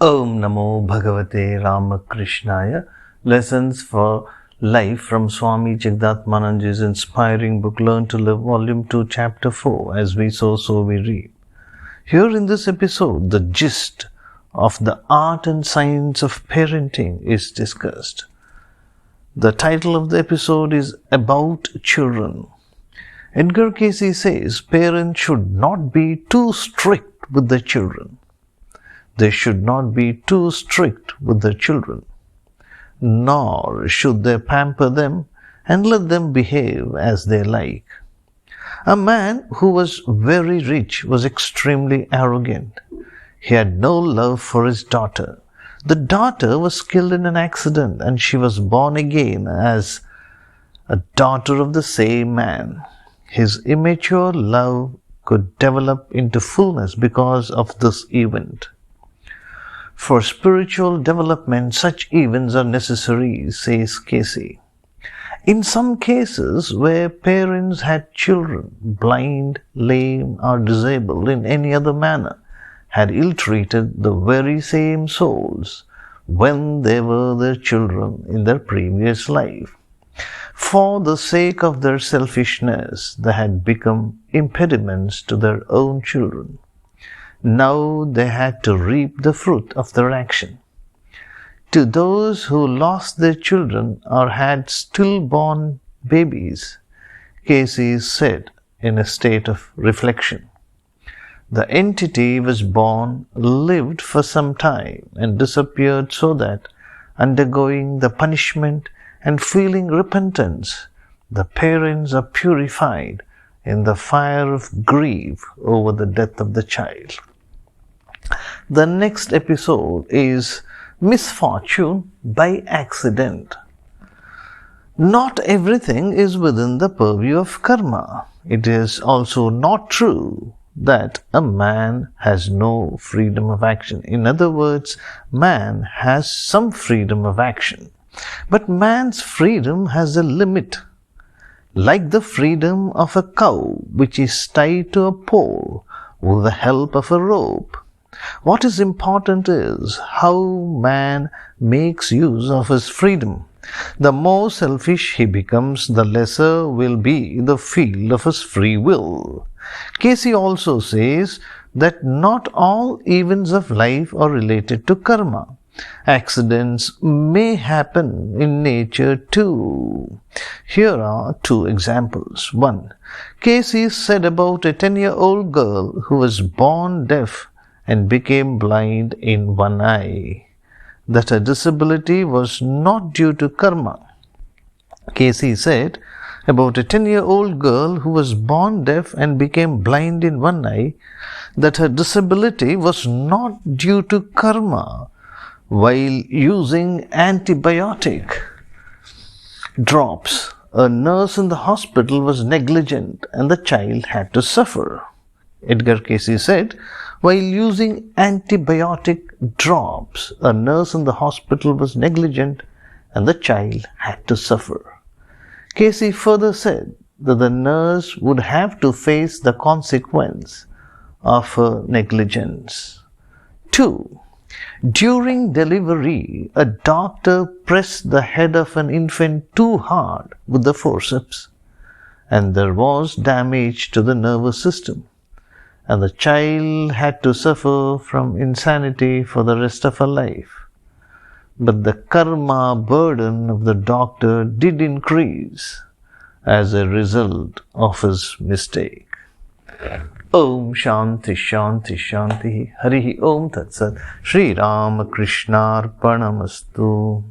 Om Namo Bhagavate Ramakrishnaya. Lessons for Life from Swami Jagdatmananji's inspiring book Learn to Live, Volume 2, Chapter 4. As we sow, so we reap. Here in this episode, the gist of the art and science of parenting is discussed. The title of the episode is About Children. Edgar Cayce says parents should not be too strict with their children. They should not be too strict with their children, nor should they pamper them and let them behave as they like. A man who was very rich was extremely arrogant. He had no love for his daughter. The daughter was killed in an accident and she was born again as a daughter of the same man. His immature love could develop into fullness because of this event. For spiritual development, such events are necessary, says Cayce. In some cases where parents had children, blind, lame, or disabled in any other manner, had ill-treated the very same souls when they were their children in their previous life. For the sake of their selfishness, they had become impediments to their own children. Now they had to reap the fruit of their action. To those who lost their children or had stillborn babies, Cayce said in a state of reflection, the entity was born, lived for some time, and disappeared so that, undergoing the punishment and feeling repentance, the parents are purified in the fire of grief over the death of the child. The next episode is Misfortune by Accident. Not everything is within the purview of karma. It is also not true that a man has no freedom of action. In other words, man has some freedom of action. But man's freedom has a limit. Like the freedom of a cow which is tied to a pole with the help of a rope. What is important is how man makes use of his freedom. The more selfish he becomes, the lesser will be the field of his free will. Cayce also says that not all events of life are related to karma. Accidents may happen in nature too. Here are two examples. 1. Cayce said about a 10-year-old girl who was born deaf and became blind in one eye, that her disability was not due to karma. Cayce said about a 10-year-old girl who was born deaf and became blind in one eye, that her disability was not due to karma. While using antibiotic drops, a nurse in the hospital was negligent and the child had to suffer. Edgar Cayce said, while using antibiotic drops, a nurse in the hospital was negligent and the child had to suffer. Cayce further said that the nurse would have to face the consequence of her negligence. 2. During delivery, a doctor pressed the head of an infant too hard with the forceps, and there was damage to the nervous system, and the child had to suffer from insanity for the rest of her life. But the karma burden of the doctor did increase as a result of his mistake. Om Shanti Shanti Shanti Harihi Om Tat Sat Shri Ramakrishna Arpanamastu.